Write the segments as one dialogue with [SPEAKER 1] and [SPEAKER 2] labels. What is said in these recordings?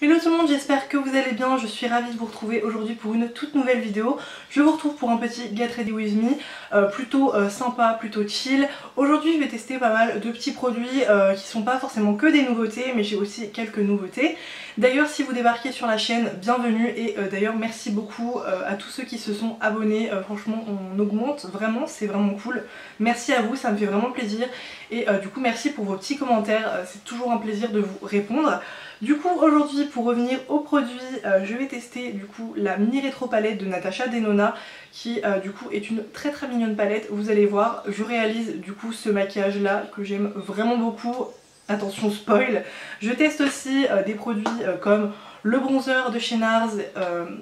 [SPEAKER 1] Hello tout le monde, j'espère que vous allez bien, je suis ravie de vous retrouver aujourd'hui pour une toute nouvelle vidéo. Je vous retrouve pour un petit Get Ready With Me, plutôt sympa, plutôt chill. Aujourd'hui je vais tester pas mal de petits produits qui sont pas forcément que des nouveautés, mais j'ai aussi quelques nouveautés. D'ailleurs si vous débarquez sur la chaîne, bienvenue et d'ailleurs merci beaucoup à tous ceux qui se sont abonnés, franchement on augmente vraiment, c'est vraiment cool. Merci à vous, ça me fait vraiment plaisir et du coup merci pour vos petits commentaires, c'est toujours un plaisir de vous répondre. Du coup aujourd'hui pour revenir au produit, je vais tester du coup la mini rétro palette de Natasha Denona qui du coup est une très mignonne palette. Vous allez voir, je réalise du coup ce maquillage là que j'aime vraiment beaucoup. Attention spoil. Je teste aussi des produits comme le bronzer de chez NARS,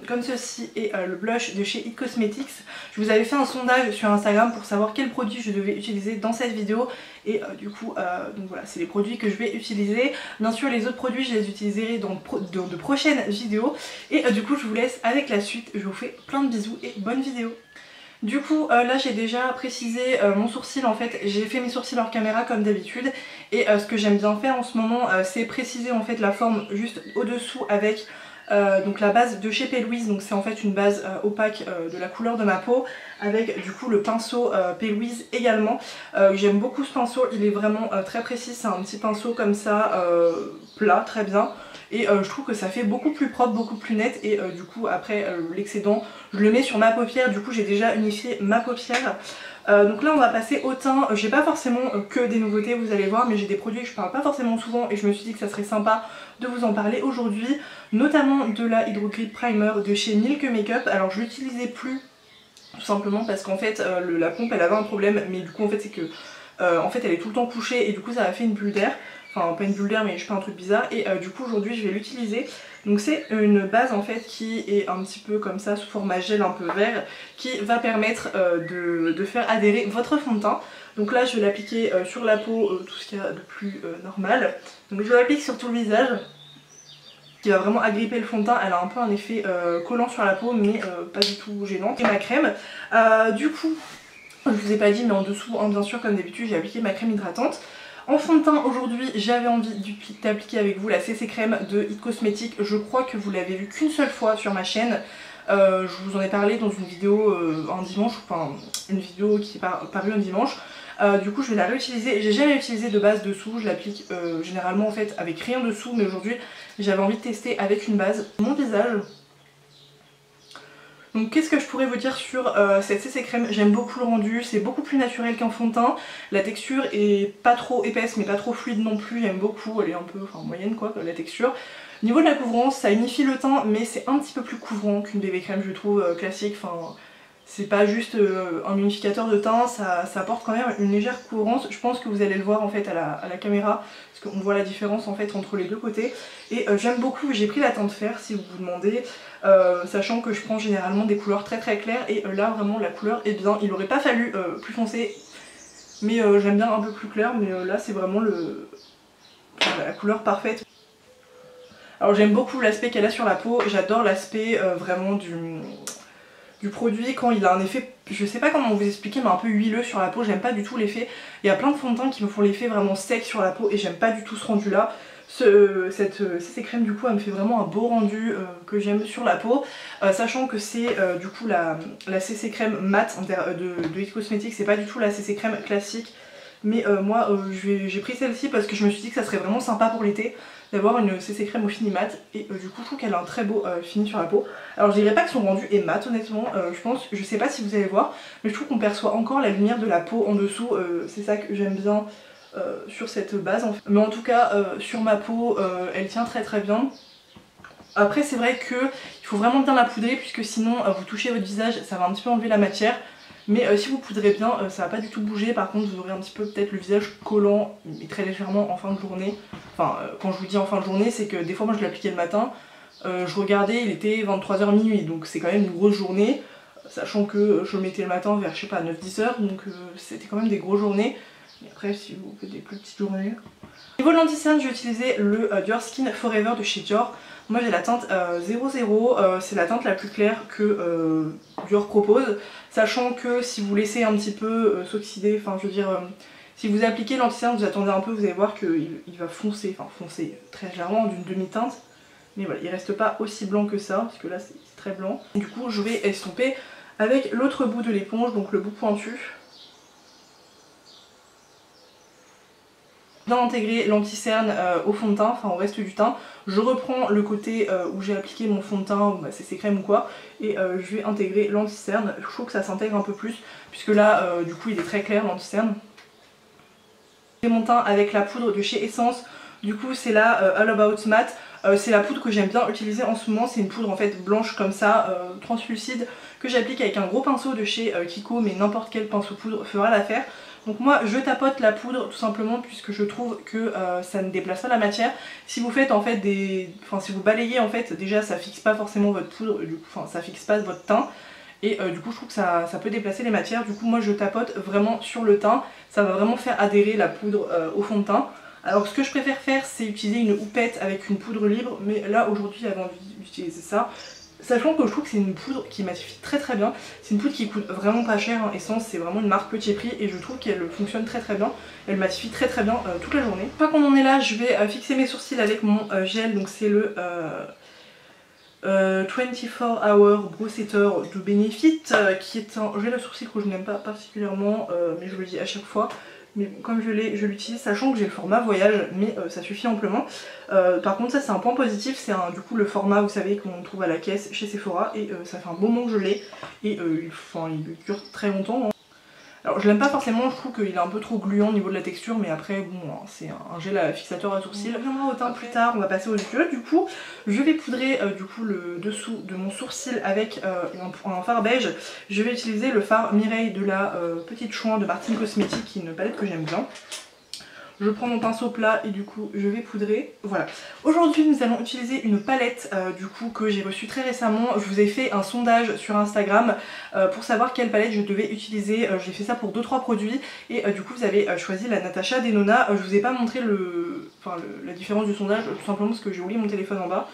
[SPEAKER 1] comme ceci, et le blush de chez It Cosmetics. Je vous avais fait un sondage sur Instagram pour savoir quel produit je devais utiliser dans cette vidéo et du coup donc voilà, c'est les produits que je vais utiliser. Bien sûr les autres produits je les utiliserai dans de prochaines vidéos et du coup je vous laisse avec la suite. Je vous fais plein de bisous et bonne vidéo. Du coup là j'ai déjà précisé mon sourcil, en fait j'ai fait mes sourcils hors caméra comme d'habitude et ce que j'aime bien faire en ce moment c'est préciser en fait la forme juste au dessous avec donc la base de chez P. Louise. Donc c'est en fait une base opaque de la couleur de ma peau avec du coup le pinceau P. Louise également. J'aime beaucoup ce pinceau, il est vraiment très précis, c'est un petit pinceau comme ça plat, très bien. Et je trouve que ça fait beaucoup plus propre, beaucoup plus net et du coup après l'excédent je le mets sur ma paupière, du coup j'ai déjà unifié ma paupière. Donc là on va passer au teint. J'ai pas forcément que des nouveautés vous allez voir, mais j'ai des produits que je parle pas forcément souvent et je me suis dit que ça serait sympa de vous en parler aujourd'hui, notamment de la Hydro Grip Primer de chez Milk Makeup. Alors je l'utilisais plus tout simplement parce qu'en fait la pompe elle avait un problème, mais du coup en fait c'est que en fait elle est tout le temps couchée et du coup ça a fait une bulle d'air. Enfin pas une bulle d'air mais je sais pas, un truc bizarre et du coup aujourd'hui je vais l'utiliser. Donc c'est une base en fait qui est un petit peu comme ça sous format gel un peu vert qui va permettre de faire adhérer votre fond de teint. Donc là je vais l'appliquer sur la peau, tout ce qu'il y a de plus normal. Donc je l'applique sur tout le visage qui va vraiment agripper le fond de teint. Elle a un peu un effet collant sur la peau mais pas du tout gênant. Et ma crème, du coup je vous ai pas dit mais en dessous hein, bien sûr comme d'habitude j'ai appliqué ma crème hydratante. En fond de teint aujourd'hui j'avais envie d'appliquer avec vous la CC crème de It Cosmetics. Je crois que vous l'avez vue qu'une seule fois sur ma chaîne. Je vous en ai parlé dans une vidéo un dimanche, enfin une vidéo qui est parue un dimanche. Du coup je vais la réutiliser. J'ai jamais utilisé de base dessous, je l'applique généralement en fait avec rien dessous, mais aujourd'hui j'avais envie de tester avec une base. Mon visage. Donc qu'est-ce que je pourrais vous dire sur cette CC crème? J'aime beaucoup le rendu, c'est beaucoup plus naturel qu'un fond de teint. La texture est pas trop épaisse mais pas trop fluide non plus, j'aime beaucoup, elle est un peu moyenne quoi la texture. Au niveau de la couvrance, ça unifie le teint mais c'est un petit peu plus couvrant qu'une bébé crème je trouve classique. Enfin, c'est pas juste un unificateur de teint, ça apporte quand même une légère couvrance. Je pense que vous allez le voir en fait à la caméra, parce qu'on voit la différence en fait entre les deux côtés. Et j'aime beaucoup, j'ai pris la teinte fer si vous vous demandez, sachant que je prends généralement des couleurs très claires et là vraiment la couleur est bien. Il aurait pas fallu plus foncé, mais j'aime bien un peu plus clair, mais là c'est vraiment la couleur parfaite. Alors j'aime beaucoup l'aspect qu'elle a sur la peau, j'adore l'aspect vraiment du produit quand il a un effet, je sais pas comment vous expliquer, mais un peu huileux sur la peau. J'aime pas du tout l'effet. Il y a plein de fonds de teint qui me font l'effet vraiment sec sur la peau et j'aime pas du tout ce rendu là. Cette CC crème du coup elle me fait vraiment un beau rendu que j'aime sur la peau, sachant que c'est du coup la CC crème mat de It Cosmetics, c'est pas du tout la CC crème classique. Mais moi j'ai pris celle-ci parce que je me suis dit que ça serait vraiment sympa pour l'été d'avoir une CC crème au fini mat et du coup je trouve qu'elle a un très beau fini sur la peau. Alors je dirais pas que son rendu est mat honnêtement, je sais pas si vous allez voir, mais je trouve qu'on perçoit encore la lumière de la peau en dessous, c'est ça que j'aime bien sur cette base en fait. Mais en tout cas sur ma peau elle tient très bien. Après c'est vrai que il faut vraiment bien la poudrer puisque sinon vous touchez votre visage, ça va un petit peu enlever la matière. Mais si vous poudrez bien, ça va pas du tout bouger. Par contre vous aurez un petit peu peut-être le visage collant, mais très légèrement en fin de journée. Enfin quand je vous dis en fin de journée, c'est que des fois moi je l'appliquais le matin, je regardais, il était 23h minuit, donc c'est quand même une grosse journée. Sachant que je le mettais le matin vers je sais pas 9-10h, donc c'était quand même des grosses journées. Et après si vous faites des plus petites journées. Au niveau de l'anti-cerne, j'ai utilisé le Dior Skin Forever de chez Dior. Moi j'ai la teinte 00, c'est la teinte la plus claire que Dior propose. Sachant que si vous laissez un petit peu s'oxyder, enfin je veux dire, si vous appliquez l'anti-cerne, vous attendez un peu, vous allez voir qu'il va foncer, enfin foncer très légèrement d'une demi-teinte. Mais voilà, il reste pas aussi blanc que ça, parce que là c'est très blanc. Du coup je vais estomper avec l'autre bout de l'éponge, donc le bout pointu. Bien intégrer l'anti-cerne au fond de teint, enfin au reste du teint. Je reprends le côté où j'ai appliqué mon fond de teint, ou bah, c'est crème ou quoi, et je vais intégrer l'anti-cerne. Je trouve que ça s'intègre un peu plus, puisque là du coup il est très clair l'anti-cerne. J'ai mon teint avec la poudre de chez Essence, du coup c'est la All About Matte. C'est la poudre que j'aime bien utiliser en ce moment, c'est une poudre en fait blanche comme ça, translucide, que j'applique avec un gros pinceau de chez Kiko, mais n'importe quel pinceau poudre fera l'affaire. Donc moi je tapote la poudre tout simplement puisque je trouve que ça ne déplace pas la matière. Si vous faites en fait si vous balayez en fait, déjà ça fixe pas forcément votre poudre, du coup, enfin ça fixe pas votre teint. Et du coup je trouve que ça peut déplacer les matières, du coup moi je tapote vraiment sur le teint, ça va vraiment faire adhérer la poudre au fond de teint. Alors ce que je préfère faire c'est utiliser une houppette avec une poudre libre, mais là aujourd'hui j'avais envie d'utiliser ça. Sachant que je trouve que c'est une poudre qui matifie très très bien, c'est une poudre qui coûte vraiment pas cher, hein. Essence c'est vraiment une marque petit prix et je trouve qu'elle fonctionne très très bien, elle matifie très très bien toute la journée. Une fois qu'on en est là, je vais fixer mes sourcils avec mon gel, donc c'est le 24 Hour Brow Setter de Benefit, qui est un gel à sourcils que je n'aime pas particulièrement, mais je le dis à chaque fois. Mais bon, comme je l'utilise, sachant que j'ai le format voyage, mais ça suffit amplement. Par contre ça c'est un point positif, c'est du coup le format vous savez qu'on trouve à la caisse chez Sephora, et ça fait un bon moment que je l'ai, et il dure très longtemps, hein. Alors je l'aime pas forcément, je trouve qu'il est un peu trop gluant au niveau de la texture, mais après bon c'est un gel à fixateur à sourcils. On reviendra au teint plus tard, on va passer aux yeux. Du coup je vais poudrer du coup le dessous de mon sourcil avec un fard beige. Je vais utiliser le fard Mireille de la Petite Chouin de Martine Cosmétique, qui est une palette que j'aime bien. Je prends mon pinceau plat et du coup je vais poudrer. Voilà. Aujourd'hui nous allons utiliser une palette du coup que j'ai reçue très récemment. Je vous ai fait un sondage sur Instagram pour savoir quelle palette je devais utiliser. J'ai fait ça pour 2-3 produits et du coup vous avez choisi la Natasha Denona. Je vous ai pas montré la différence du sondage tout simplement parce que j'ai oublié mon téléphone en bas.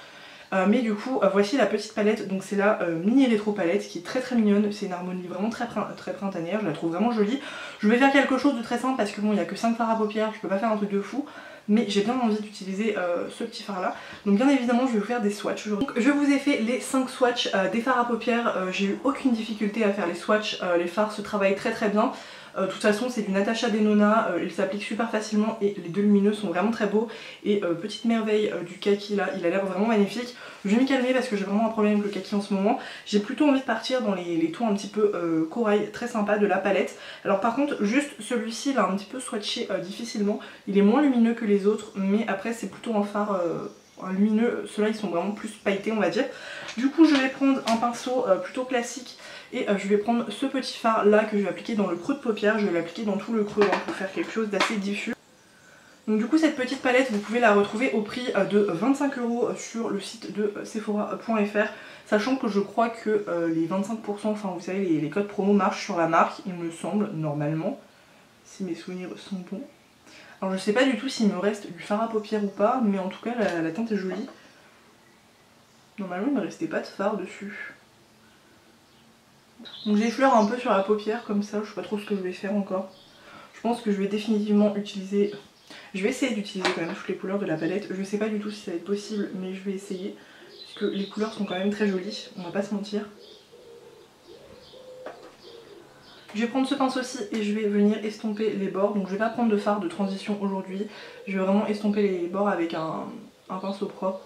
[SPEAKER 1] Mais du coup voici la petite palette, donc c'est la mini rétro palette qui est très très mignonne, c'est une harmonie vraiment très printanière, je la trouve vraiment jolie. Je vais faire quelque chose de très simple parce que bon il n'y a que 5 fards à paupières, je peux pas faire un truc de fou, mais j'ai bien envie d'utiliser ce petit fard là. Donc bien évidemment je vais vous faire des swatchs aujourd'hui. Donc je vous ai fait les 5 swatchs des fards à paupières, j'ai eu aucune difficulté à faire les swatchs, les fards se travaillent très très bien. De toute façon c'est du Natasha Denona, il s'applique super facilement et les deux lumineux sont vraiment très beaux. Et petite merveille du kaki là, il a l'air vraiment magnifique. Je vais m'y calmer parce que j'ai vraiment un problème avec le kaki en ce moment. J'ai plutôt envie de partir dans les tons un petit peu corail, très sympa de la palette. Alors par contre juste celui-ci il a un petit peu swatché difficilement, il est moins lumineux que les autres, mais après c'est plutôt un fard lumineux, ceux-là ils sont vraiment plus pailletés on va dire. Du coup je vais prendre un pinceau plutôt classique et je vais prendre ce petit fard là que je vais appliquer dans le creux de paupière, je vais l'appliquer dans tout le creux hein, pour faire quelque chose d'assez diffus. Donc du coup cette petite palette vous pouvez la retrouver au prix de 25 € sur le site de sephora.fr, sachant que je crois que les 25%, enfin vous savez les codes promo marchent sur la marque, il me semble, normalement, si mes souvenirs sont bons. Alors je sais pas du tout s'il me reste du fard à paupières ou pas, mais en tout cas la teinte est jolie. Normalement il ne me restait pas de fard dessus. Donc j'effleure un peu sur la paupière comme ça, je sais pas trop ce que je vais faire encore. Je pense que je vais définitivement utiliser... Je vais essayer d'utiliser quand même toutes les couleurs de la palette. Je sais pas du tout si ça va être possible, mais je vais essayer. Parce que les couleurs sont quand même très jolies, on va pas se mentir. Je vais prendre ce pinceau-ci et je vais venir estomper les bords. Donc je vais pas prendre de fard de transition aujourd'hui. Je vais vraiment estomper les bords avec un pinceau propre.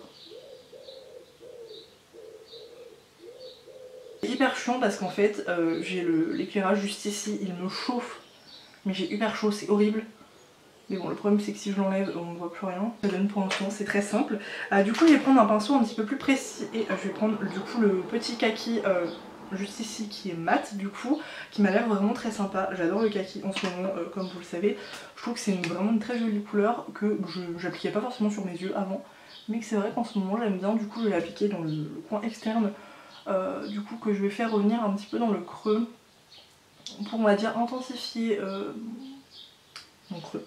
[SPEAKER 1] C'est hyper chiant parce qu'en fait j'ai l'éclairage juste ici, il me chauffe. Mais j'ai hyper chaud, c'est horrible. Mais bon, le problème c'est que si je l'enlève, on ne voit plus rien. Ça donne pour l'instant, c'est très simple. Du coup, je vais prendre un pinceau un petit peu plus précis et je vais prendre du coup le petit kaki juste ici qui est mat du coup, qui m'a l'air vraiment très sympa. J'adore le kaki en ce moment, comme vous le savez. Je trouve que c'est vraiment une très jolie couleur que j'appliquais pas forcément sur mes yeux avant. Mais que c'est vrai qu'en ce moment j'aime bien, du coup je vais l'appliquer dans le coin externe. Du coup que je vais faire revenir un petit peu dans le creux. Pour on va dire intensifier mon creux.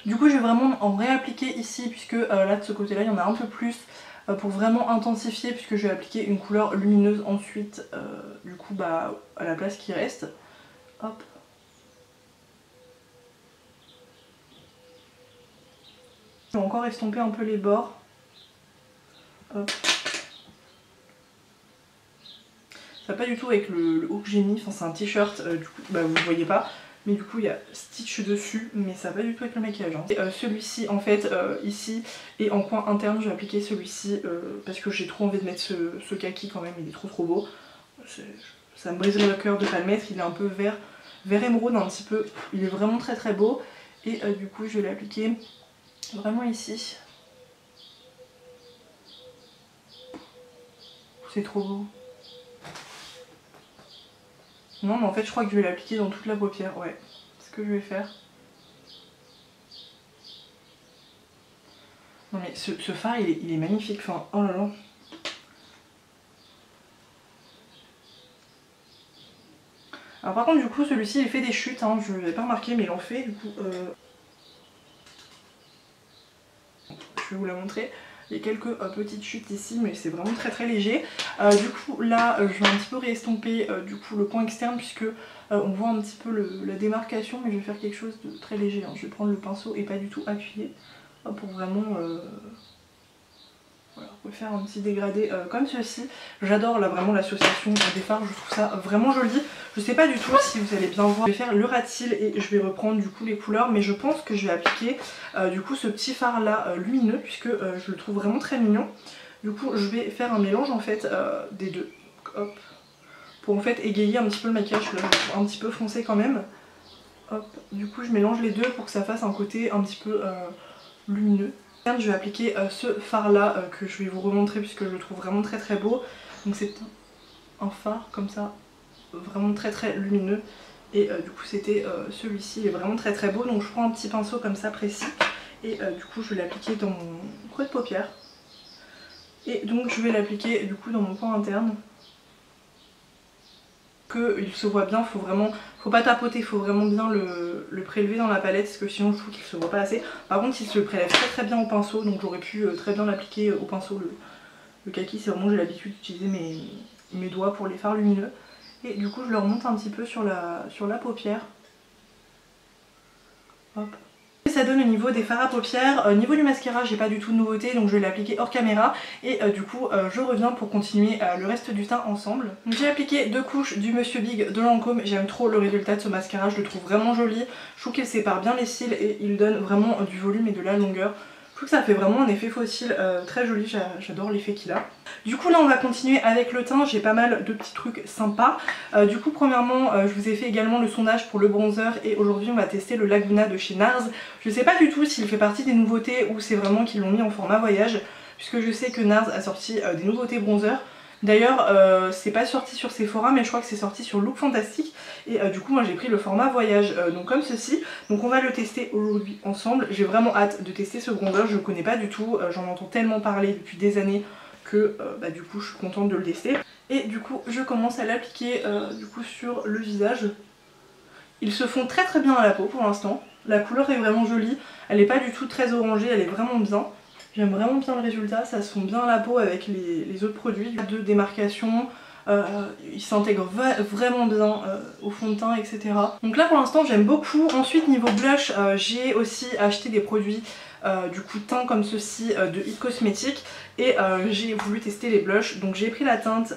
[SPEAKER 1] Du coup je vais vraiment en réappliquer ici puisque là de ce côté là il y en a un peu plus pour vraiment intensifier, puisque je vais appliquer une couleur lumineuse ensuite du coup bah à la place qui reste. Hop. Je vais encore estomper un peu les bords. Hop. Ça va pas du tout avec le haut que j'ai mis, enfin c'est un t-shirt, du coup bah, vous ne voyez pas. Mais du coup il y a Stitch dessus, mais ça va pas du tout avec le maquillage. Hein. Celui-ci en fait, ici et en coin interne, je vais appliquer celui-ci parce que j'ai trop envie de mettre ce kaki quand même, il est trop beau. Ça me briserait le cœur de pas le mettre, il est un peu vert émeraude un petit peu, il est vraiment très beau. Et du coup je vais l'appliquer vraiment ici. C'est trop beau. Non mais en fait je crois que je vais l'appliquer dans toute la paupière, ouais. C'est ce que je vais faire. Non mais ce fard il est magnifique, enfin oh là là. Alors par contre du coup celui-ci il fait des chutes, hein, je l'avais pas remarqué mais il en fait du coup. Je vais vous la montrer. Il y a quelques petites chutes ici mais c'est vraiment très léger. Du coup là je vais un petit peu réestomper du coup le coin externe puisque on voit un petit peu la démarcation, mais je vais faire quelque chose de très léger. Hein. Je vais prendre le pinceau et pas du tout appuyer pour vraiment voilà, refaire un petit dégradé comme ceci. J'adore là vraiment l'association des fards, je trouve ça vraiment joli. Je sais pas du tout si vous allez bien voir. Je vais faire le rat cils et je vais reprendre du coup les couleurs, mais je pense que je vais appliquer du coup ce petit fard là lumineux puisque je le trouve vraiment très mignon. Du coup je vais faire un mélange en fait des deux. Hop. Pour en fait égayer un petit peu le maquillage, là je le trouve un petit peu foncé quand même. Hop. Du coup je mélange les deux pour que ça fasse un côté un petit peu lumineux. Je vais appliquer ce fard là que je vais vous remontrer puisque je le trouve vraiment très beau. Donc c'est un fard comme ça, vraiment très lumineux. Et du coup c'était celui-ci, il est vraiment très beau. Donc je prends un petit pinceau comme ça précis. Et du coup je vais l'appliquer dans mon creux de paupière. Et donc je vais l'appliquer du coup dans mon coin interne. Qu'il se voit bien, faut pas tapoter, il faut vraiment bien le prélever dans la palette parce que sinon je trouve qu'il se voit pas assez. Par contre il se prélève très bien au pinceau, donc j'aurais pu très bien l'appliquer au pinceau. Le kaki, c'est vraiment, j'ai l'habitude d'utiliser mes doigts pour les fards lumineux. Et du coup je le remonte un petit peu sur la paupière. Hop. Ça donne au niveau des fards à paupières. Au niveau du mascara j'ai pas du tout de nouveauté, donc je vais l'appliquer hors caméra. Et du coup je reviens pour continuer le reste du teint ensemble. J'ai appliqué 2 couches du Monsieur Big de Lancôme. J'aime trop le résultat de ce mascara, je le trouve vraiment joli. Je trouve qu'il sépare bien les cils et il donne vraiment du volume et de la longueur. Je trouve que ça fait vraiment un effet faux cils très joli, j'adore l'effet qu'il a. Du coup là on va continuer avec le teint, j'ai pas mal de petits trucs sympas. Du coup premièrement je vous ai fait également le sondage pour le bronzer et aujourd'hui on va tester le Laguna de chez NARS. Je sais pas du tout s'il fait partie des nouveautés ou c'est vraiment qu'ils l'ont mis en format voyage, puisque je sais que NARS a sorti des nouveautés bronzer. D'ailleurs c'est pas sorti sur Sephora mais je crois que c'est sorti sur Look Fantastic. Et du coup moi j'ai pris le format voyage donc comme ceci. Donc on va le tester aujourd'hui ensemble. J'ai vraiment hâte de tester ce bronzer, je le connais pas du tout, j'en entends tellement parler depuis des années que du coup je suis contente de le tester. Et du coup je commence à l'appliquer du coup sur le visage. Ils se font très bien à la peau pour l'instant. La couleur est vraiment jolie, elle est pas du tout très orangée, elle est vraiment bien. J'aime vraiment bien le résultat, ça se fond bien à la peau avec les autres produits. De démarcation, il s'intègre vraiment bien au fond de teint, etc. Donc là pour l'instant j'aime beaucoup. Ensuite niveau blush, j'ai aussi acheté des produits du coup teint comme ceci de It Cosmetics. Et j'ai voulu tester les blushs. Donc j'ai pris la teinte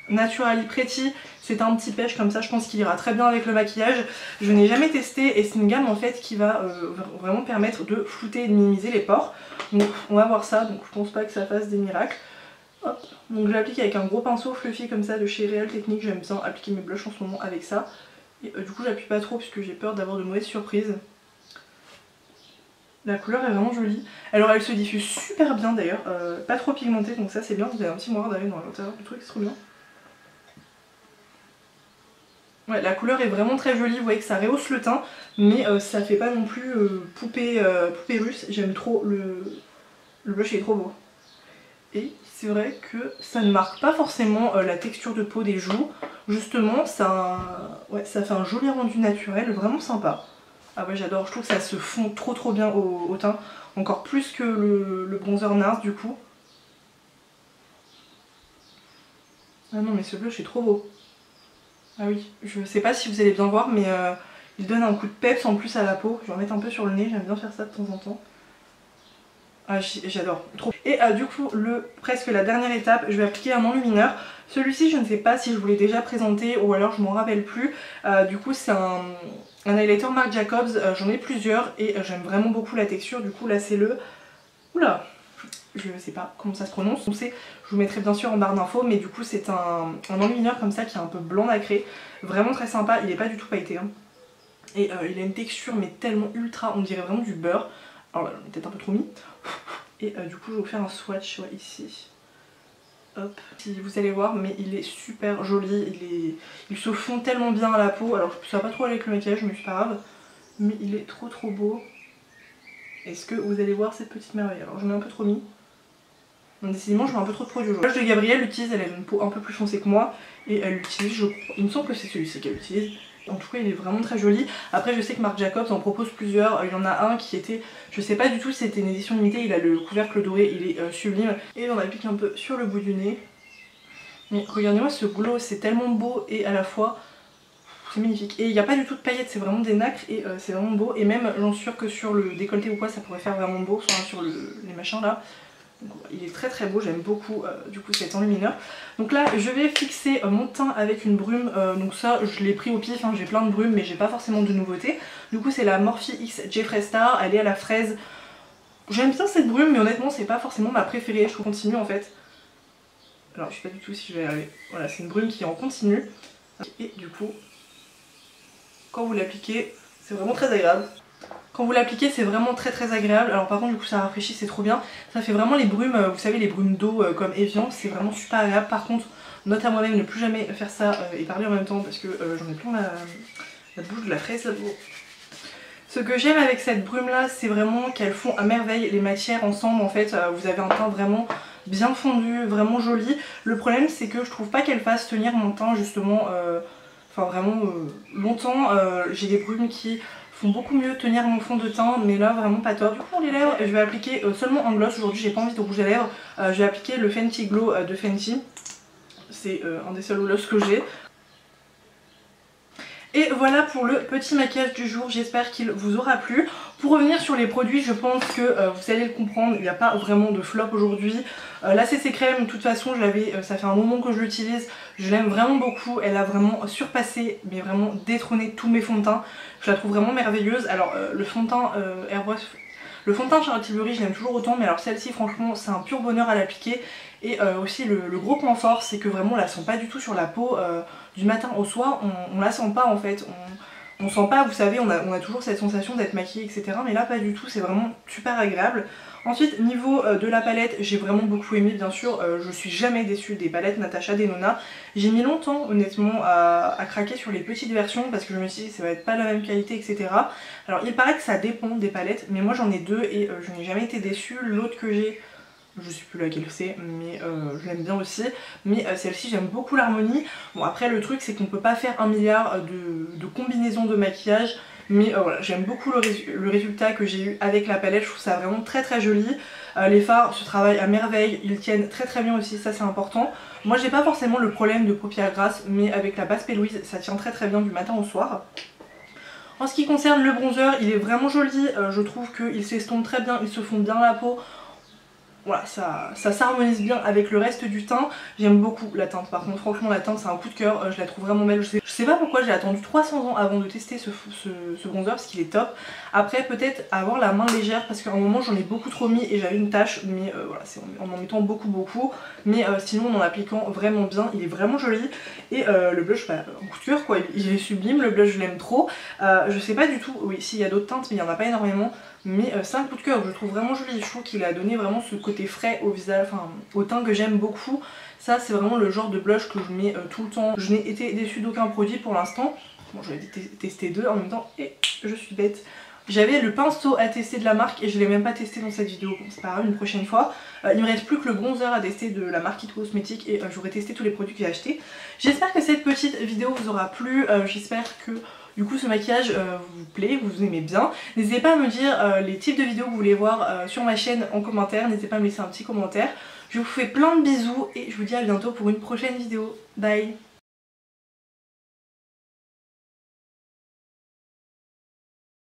[SPEAKER 1] Naturally Pretty. C'est un petit pêche comme ça, je pense qu'il ira très bien avec le maquillage. Je n'ai jamais testé et c'est une gamme en fait qui va vraiment permettre de flouter et de minimiser les pores. Donc on va voir ça, donc je pense pas que ça fasse des miracles. Hop. Donc je l'applique avec un gros pinceau fluffy comme ça de chez Real Techniques, j'aime bien appliquer mes blushs en ce moment avec ça. Et du coup j'appuie pas trop puisque j'ai peur d'avoir de mauvaises surprises. La couleur est vraiment jolie. Alors elle se diffuse super bien d'ailleurs, pas trop pigmentée donc ça c'est bien, vous avez un petit moire d'œil dans l'intérieur du truc, c'est trop bien. Ouais, la couleur est vraiment très jolie, vous voyez que ça rehausse le teint, mais ça fait pas non plus poupée russe. J'aime trop le blush, est trop beau. Et c'est vrai que ça ne marque pas forcément la texture de peau des joues. Justement, ouais, ça fait un joli rendu naturel, vraiment sympa. Ah ouais, j'adore, je trouve que ça se fond trop bien au teint. Encore plus que le bronzer NARS du coup. Ah non mais ce blush est trop beau. Ah oui, je sais pas si vous allez bien voir mais il donne un coup de peps en plus à la peau. Je vais en mettre un peu sur le nez, j'aime bien faire ça de temps en temps. Ah, j'adore, trop. Et du coup, presque la dernière étape, je vais appliquer un enlumineur. Celui-ci, je ne sais pas si je vous l'ai déjà présenté ou alors je m'en rappelle plus. Du coup, c'est un highlighter Marc Jacobs, j'en ai plusieurs et j'aime vraiment beaucoup la texture. Du coup, là, c'est le... Oula, je sais pas comment ça se prononce. Je vous mettrai bien sûr en barre d'infos, mais du coup, c'est un enlumineur comme ça qui est un peu blanc nacré. Vraiment très sympa, il est pas du tout pailleté. Hein. Et il a une texture, mais tellement ultra, on dirait vraiment du beurre. Alors là, j'en ai peut-être un peu trop mis. Et du coup je vais vous faire un swatch ici. Hop, si vous allez voir, mais il est super joli, il se fond tellement bien à la peau. Alors ça va pas trop avec le maquillage, mais c'est pas grave. Mais il est trop beau. Est-ce que vous allez voir cette petite merveille? Alors j'en ai un peu trop mis. Donc, décidément je mets un peu trop de produit aujourd'hui. Le de Gabrielle l'utilise, elle a une peau un peu plus foncée que moi. Et elle l'utilise, je crois. Il me semble que c'est celui-ci qu'elle utilise. En tout cas il est vraiment très joli. Après je sais que Marc Jacobs en propose plusieurs. Il y en a un qui était, je sais pas du tout si c'était une édition limitée, il a le couvercle doré, il est sublime. Et on applique un peu sur le bout du nez. Mais regardez-moi ce glow, c'est tellement beau et à la fois c'est magnifique. Et il n'y a pas du tout de paillettes, c'est vraiment des nacres et c'est vraiment beau. Et même j'en suis sûre que sur le décolleté ou quoi ça pourrait faire vraiment beau, soit sur les machins là. Donc, il est très beau, j'aime beaucoup du coup cet enlumineur. Donc là je vais fixer mon teint avec une brume, donc ça je l'ai pris au pif, hein, j'ai plein de brumes mais j'ai pas forcément de nouveautés. Du coup c'est la Morphe X Jeffree Star, elle est à la fraise. J'aime bien cette brume mais honnêtement c'est pas forcément ma préférée, je continue en fait. Alors je sais pas du tout si je vais y arriver. Voilà, c'est une brume qui est en continu. Et du coup, quand vous l'appliquez, c'est vraiment très agréable. Quand vous l'appliquez c'est vraiment très agréable. Alors par contre du coup ça rafraîchit, c'est trop bien. Ça fait vraiment les brumes, vous savez les brumes d'eau comme Evian, c'est vraiment super agréable. Par contre note à moi-même ne plus jamais faire ça et parler en même temps parce que j'en ai plein la bouche de la fraise là-bas. Ce que j'aime avec cette brume là c'est vraiment qu'elles font à merveille les matières ensemble en fait. Vous avez un teint vraiment bien fondu, vraiment joli. Le problème c'est que je trouve pas qu'elle fasse tenir mon teint justement enfin vraiment longtemps. J'ai des brumes qui font beaucoup mieux tenir mon fond de teint mais là vraiment pas top. Du coup pour les lèvres je vais appliquer seulement un gloss. Aujourd'hui j'ai pas envie de rouge à lèvres. Je vais appliquer le Fenty Glow de Fenty. C'est un des seuls gloss que j'ai. Et voilà pour le petit maquillage du jour, j'espère qu'il vous aura plu. Pour revenir sur les produits, je pense que vous allez le comprendre, il n'y a pas vraiment de flop aujourd'hui. La CC Crème, de toute façon, ça fait un moment que je l'utilise, je l'aime vraiment beaucoup. Elle a vraiment surpassé, mais vraiment détrôné tous mes fonds de teint. Je la trouve vraiment merveilleuse. Alors le fond de teint Airbrush, le fond de teint Charlotte Tilbury, je l'aime toujours autant, mais alors celle-ci, franchement, c'est un pur bonheur à l'appliquer. Et aussi le gros point fort, c'est que vraiment on la sent pas du tout sur la peau du matin au soir, on la sent pas en fait. On sent pas, vous savez, on a toujours cette sensation d'être maquillée, etc. Mais là pas du tout, c'est vraiment super agréable. Ensuite, niveau de la palette, j'ai vraiment beaucoup aimé, bien sûr. Je suis jamais déçue des palettes Natasha Denona. J'ai mis longtemps, honnêtement, à craquer sur les petites versions parce que je me suis dit ça va être pas la même qualité, etc. Alors il paraît que ça dépend des palettes, mais moi j'en ai deux et je n'ai jamais été déçue. L'autre que j'ai, je sais plus laquelle c'est, mais je l'aime bien aussi. Mais celle-ci j'aime beaucoup l'harmonie. Bon après le truc c'est qu'on peut pas faire un milliard de combinaisons de maquillage. Mais voilà, j'aime beaucoup le résultat que j'ai eu avec la palette, je trouve ça vraiment très joli. Les fards se travaillent à merveille, ils tiennent très bien aussi, ça c'est important. Moi j'ai pas forcément le problème de paupières grasses, mais avec la base P. Louise ça tient très bien du matin au soir. En ce qui concerne le bronzer, il est vraiment joli, je trouve qu'il s'estompe très bien, il se fond bien la peau. Voilà, ça s'harmonise bien avec le reste du teint. J'aime beaucoup la teinte, par contre franchement la teinte c'est un coup de cœur, je la trouve vraiment belle. Je sais pas pourquoi j'ai attendu 300 ans avant de tester ce bronzer parce qu'il est top. Après peut-être avoir la main légère parce qu'à un moment j'en ai beaucoup trop mis et j'avais une tache, mais voilà, c'est en mettant beaucoup. Mais sinon en appliquant vraiment bien, il est vraiment joli. Et le blush, bah, en coup de cœur quoi, il est sublime, le blush je l'aime trop. Je sais pas du tout, oui s'il y a d'autres teintes mais il n'y en a pas énormément. Mais c'est un coup de cœur, je le trouve vraiment joli. Je trouve qu'il a donné vraiment ce côté frais au visage, enfin au teint que j'aime beaucoup. Ça c'est vraiment le genre de blush que je mets tout le temps. Je n'ai été déçue d'aucun produit pour l'instant. Bon j'avais testé deux en même temps et je suis bête. J'avais le pinceau à tester de la marque et je l'ai même pas testé dans cette vidéo, bon, c'est pas grave, une prochaine fois. Il me reste plus que le bronzer à tester de la marque It Cosmetics et j'aurai testé tous les produits que j'ai achetés. J'espère que cette petite vidéo vous aura plu, j'espère que du coup ce maquillage vous plaît, vous aimez bien. N'hésitez pas à me dire les types de vidéos que vous voulez voir sur ma chaîne en commentaire, n'hésitez pas à me laisser un petit commentaire. Je vous fais plein de bisous et je vous dis à bientôt pour une prochaine vidéo. Bye!